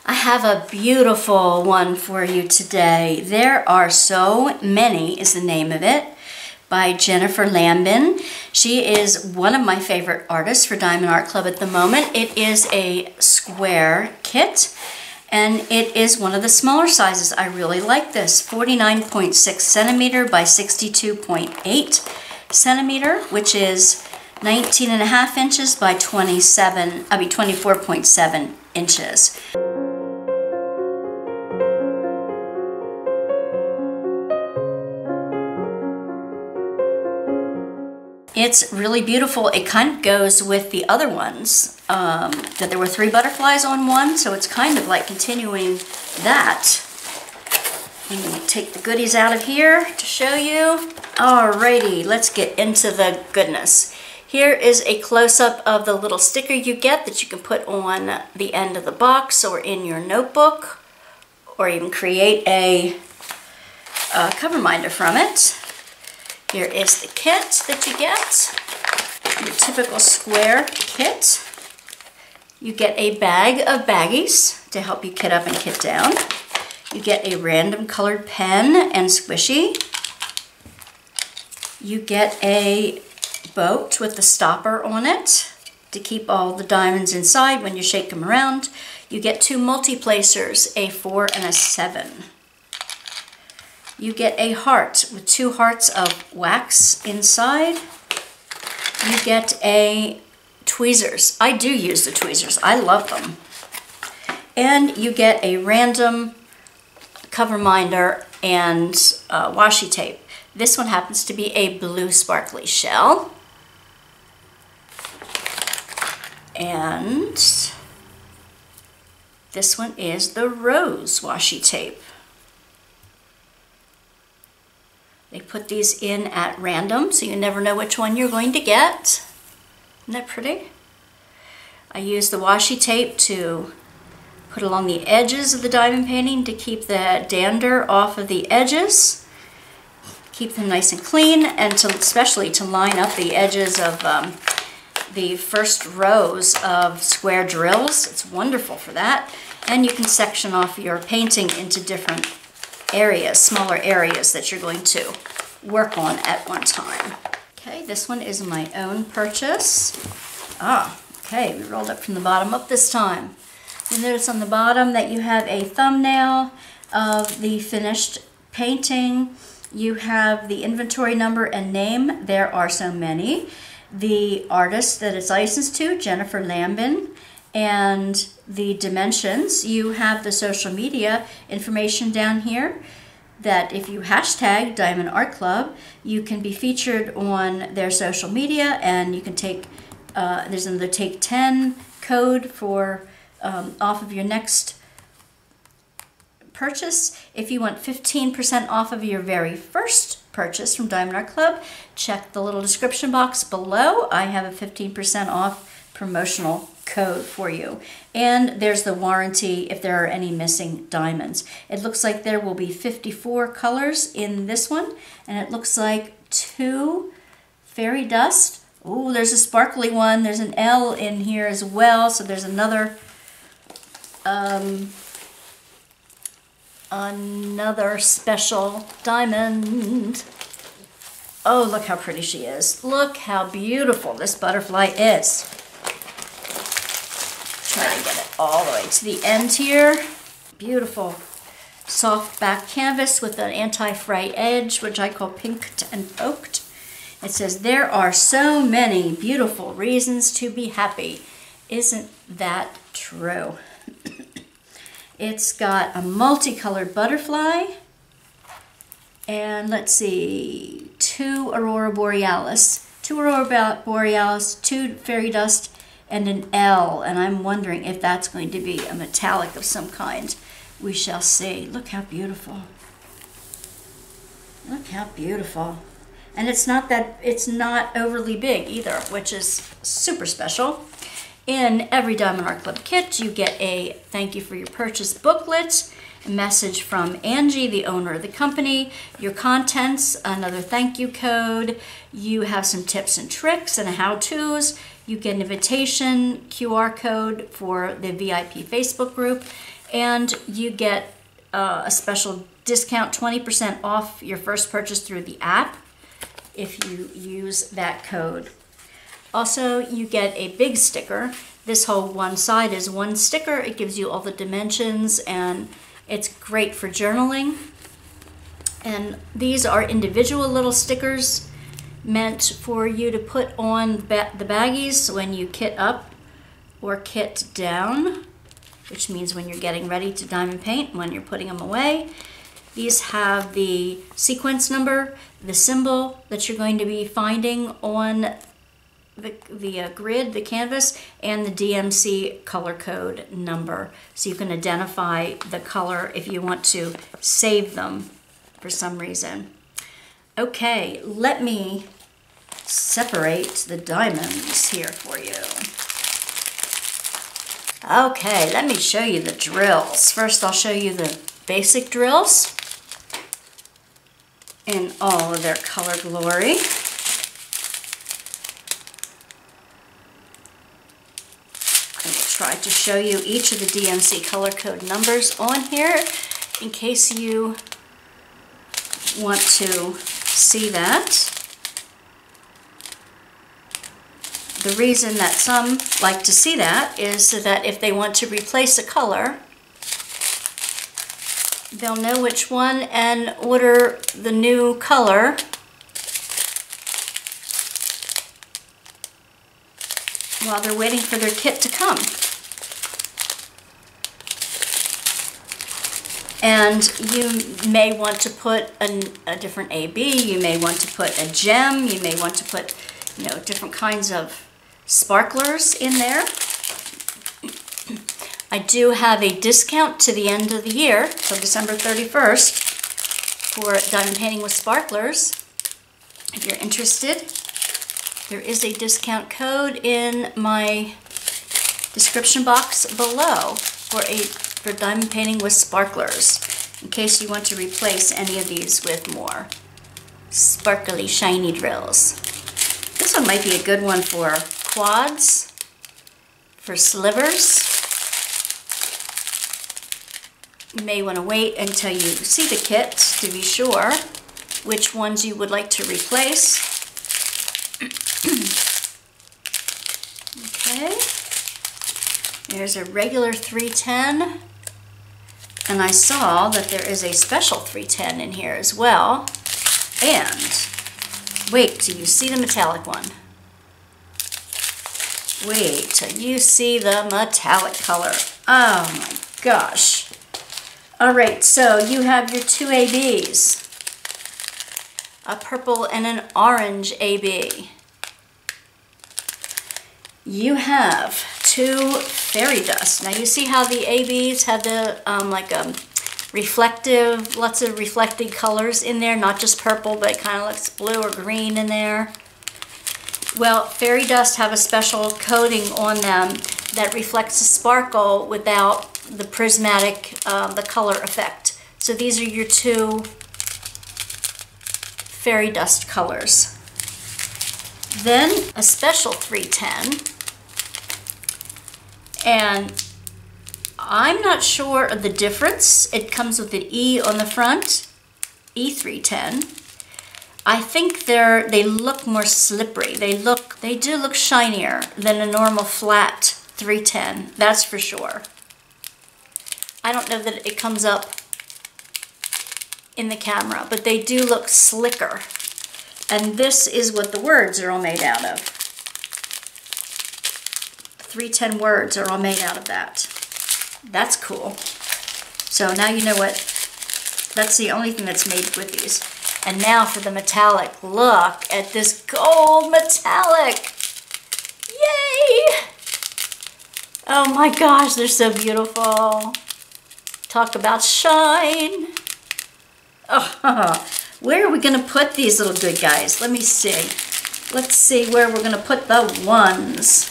I have a beautiful one for you today. There Are So Many is the name of it, by Jennifer Lambin. She is one of my favorite artists for Diamond Art Club at the moment. It is a square kit, and it is one of the smaller sizes. I really like this, 49.6 centimeter by 62.8 centimeter, which is 19.5 inches by 24.7 inches. It's really beautiful. It kind of goes with the other ones, that there were 3 butterflies on one, so it's kind of like continuing that. I'm going to take the goodies out of here to show you. Alrighty, let's get into the goodness. Here is a close-up of the little sticker you get that you can put on the end of the box or in your notebook, or even create a cover minder from it. Here is the kit that you get, your typical square kit. You get a bag of baggies to help you kit up and kit down. You get a random colored pen and squishy. You get a boat with the stopper on it to keep all the diamonds inside when you shake them around. You get 2 multi-placers, a 4 and a 7. You get a heart with 2 hearts of wax inside. You get a tweezers. I do use the tweezers. I love them. And you get a random cover minder and washi tape. This one happens to be a blue sparkly shell. And this one is the rose washi tape. They put these in at random, so you never know which one you're going to get. Isn't that pretty? I use the washi tape to put along the edges of the diamond painting to keep the dander off of the edges. Keep them nice and clean, and especially to line up the edges of the first rows of square drills. It's wonderful for that. And you can section off your painting into different areas, smaller areas that you're going to work on at one time. Okay, this one is my own purchase. Okay, we rolled up from the bottom up this time. You notice on the bottom that you have a thumbnail of the finished painting. You have the inventory number and name. There are so many. The artist that it's licensed to, Jennifer Lambin, and the dimensions. You have the social media information down here that if you hashtag Diamond Art Club, you can be featured on their social media, and you can take, there's another Take 10 code for off of your next purchase. If you want 15% off of your very first purchase from Diamond Art Club, check the little description box below. I have a 15% off promotional code for you. And there's the warranty if there are any missing diamonds. It looks like there will be 54 colors in this one, and it looks like 2 fairy dust. Oh, there's a sparkly one. There's an L in here as well, so there's another special diamond. Oh, look how pretty she is. Look how beautiful this butterfly is. Try to get it all the way to the end here. Beautiful soft back canvas with an anti-fray edge, which I call pinked and poked. It says, there are so many beautiful reasons to be happy. Isn't that true? It's got a multicolored butterfly, and let's see, 2 aurora borealis, 2 fairy dust, and an L, and I'm wondering if that's going to be a metallic of some kind. We shall see. Look how beautiful. Look how beautiful. And it's not overly big either, which is super special. In every Diamond Art Club kit, you get a thank you for your purchase booklet, a message from Angie, the owner of the company, your contents, another thank you code. You have some tips and tricks and how-tos. You get an invitation QR code for the VIP Facebook group, And you get a special discount, 20% off your first purchase through the app if you use that code. Also, you get a big sticker. This whole one side is one sticker. It gives you all the dimensions, and it's great for journaling. And these are individual little stickers meant for you to put on the baggies when you kit up or kit down, which means when you're getting ready to diamond paint, when you're putting them away. These have the sequence number, the symbol that you're going to be finding on the grid, the canvas, and the DMC color code number. So you can identify the color if you want to save them for some reason. Okay, let me separate the diamonds here for you. Okay, let me show you the drills. First, I'll show you the basic drills in all of their color glory. I will try to show you each of the DMC color code numbers on here in case you want to see that. The reason that some like to see that is so that if they want to replace a color, they'll know which one and order the new color while they're waiting for their kit to come. And you may want to put a different AB, you may want to put a gem, you may want to put, you know, different kinds of sparklers in there. I do have a discount to the end of the year, so December 31st, for diamond painting with sparklers. If you're interested, there is a discount code in my description box below for diamond painting with sparklers, in case you want to replace any of these with more sparkly, shiny drills. This one might be a good one for quads, for slivers. You may want to wait until you see the kit to be sure which ones you would like to replace. Okay, there's a regular 310, and I saw that there is a special 310 in here as well. And wait till you see the metallic one. Wait till you see the metallic color. Oh my gosh. All right, so you have your two ABs, a purple and an orange AB. You have two fairy dust. Now you see how the ABs have the reflective, lots of reflected colors in there, not just purple, but it kind of looks blue or green in there. Well, fairy dust have a special coating on them that reflects the sparkle without the prismatic, the color effect. So these are your two fairy dust colors. Then a special 310, and I'm not sure of the difference. It comes with an E on the front, E310. I think they look more slippery. They do look shinier than a normal flat 310, that's for sure. I don't know that it comes up in the camera, but they do look slicker. And this is what the words are all made out of. 310 words are all made out of that. That's cool. So now you know what, that's the only thing that's made with these. And now for the metallic. Look at this gold metallic. Yay! Oh my gosh, they're so beautiful. Talk about shine. Oh, where are we going to put these little good guys? Let me see. Let's see where we're going to put the ones.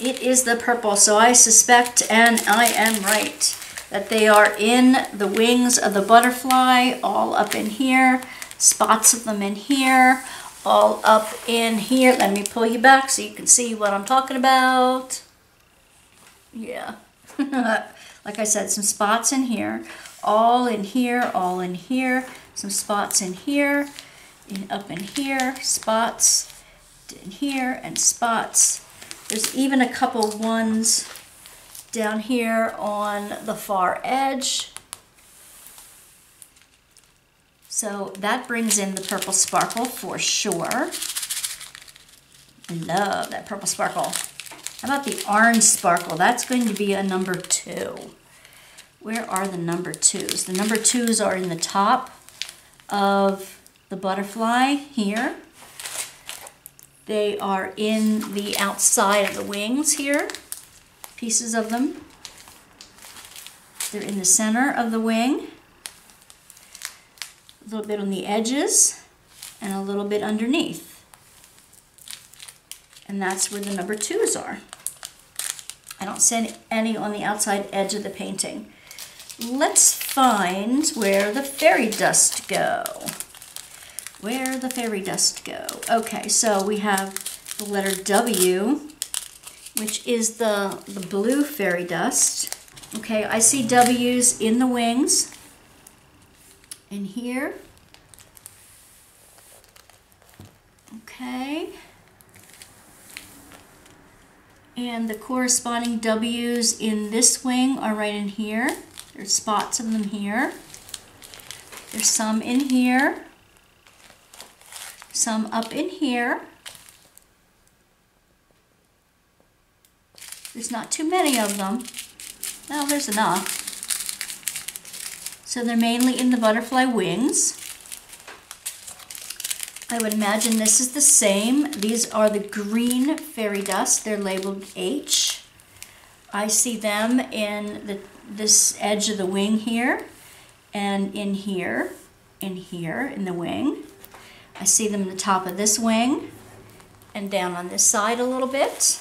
It is the purple, so I suspect, and I am right, that they are in the wings of the butterfly, all up in here. Spots of them in here, all up in here. Let me pull you back so you can see what I'm talking about. Yeah. Like I said, some spots in here, all in here, all in here, some spots in here, and up in here, spots in here, and spots. There's even a couple ones down here on the far edge. So that brings in the purple sparkle for sure. I love that purple sparkle. How about the orange sparkle? That's going to be a number 2. Where are the number 2s? The number 2s are in the top of the butterfly here. They are in the outside of the wings here, pieces of them. They're in the center of the wing, a little bit on the edges, and a little bit underneath. And that's where the number 2s are. I don't see any on the outside edge of the painting. Let's find where the fairy dust go. Where the fairy dust go? Okay, so we have the letter W, which is the blue fairy dust. Okay, I see W's in the wings, in here. Okay. And the corresponding W's in this wing are right in here. There's spots of them here. There's some in here. Some up in here. There's not too many of them. Well, there's enough. So they're mainly in the butterfly wings. I would imagine this is the same. These are the green fairy dust. They're labeled H. I see them in this edge of the wing here, and in here, in the wing. I see them in the top of this wing, and down on this side a little bit.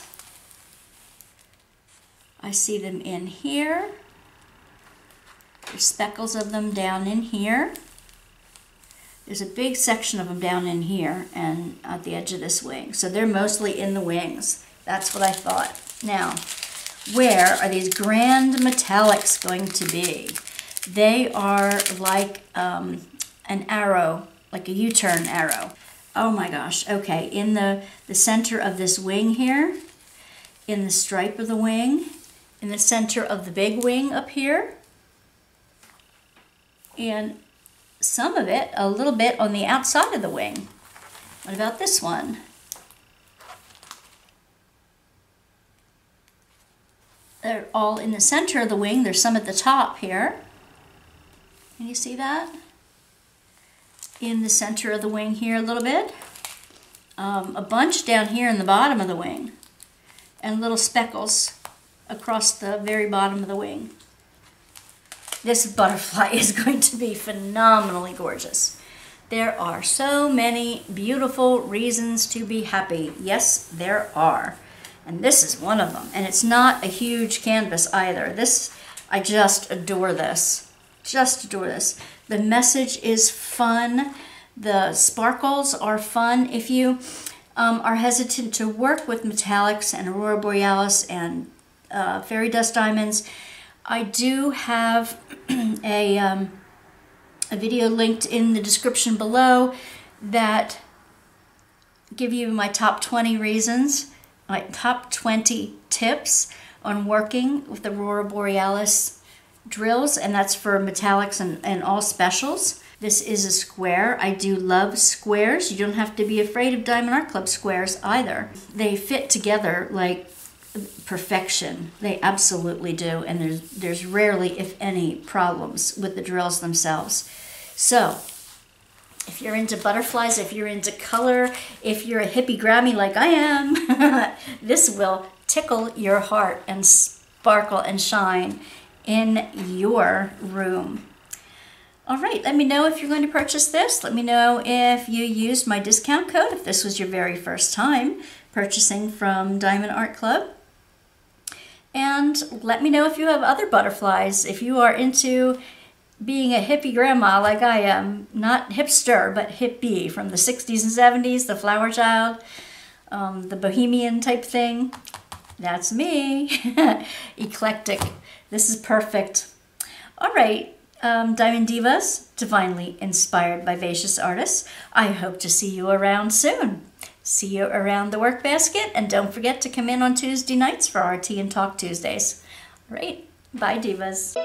I see them in here. There's speckles of them down in here. There's a big section of them down in here and at the edge of this wing. So they're mostly in the wings. That's what I thought. Now, where are these grand metallics going to be? They are like an arrow, like a U-turn arrow. Oh my gosh, okay. In the center of this wing here, in the stripe of the wing, in the center of the big wing up here, and some of it a little bit on the outside of the wing. What about this one? They're all in the center of the wing. There's some at the top here. Can you see that? In the center of the wing here a little bit. A bunch down here in the bottom of the wing. And little speckles across the very bottom of the wing. This butterfly is going to be phenomenally gorgeous. There are so many beautiful reasons to be happy. Yes, there are. And this is one of them. And it's not a huge canvas either. I just adore this. Just adore this. The message is fun. The sparkles are fun. If you are hesitant to work with metallics and aurora borealis and fairy dust diamonds, I do have a video linked in the description below that give you my top 20 reasons, my top 20 tips on working with the aurora borealis drills, and that's for metallics and all specials. This is a square. I do love squares. You don't have to be afraid of Diamond Art Club squares either. They fit together like perfection. They absolutely do, and there's rarely, if any, problems with the drills themselves. So if you're into butterflies, if you're into color, if you're a hippie Grammy like I am, this will tickle your heart and sparkle and shine in your room. All right, let me know if you're going to purchase this. Let me know if you used my discount code, if this was your very first time purchasing from Diamond Art Club. And let me know if you have other butterflies, if you are into being a hippie grandma like I am, not hipster, but hippie from the 60s and 70s, the flower child, the bohemian type thing. That's me. Eclectic This is perfect. All right, Diamond Divas, divinely inspired vivacious artists, I hope to see you around soon. See you around the workbasket, and don't forget to come in on Tuesday nights for our Tea and Talk Tuesdays. All right, bye Divas.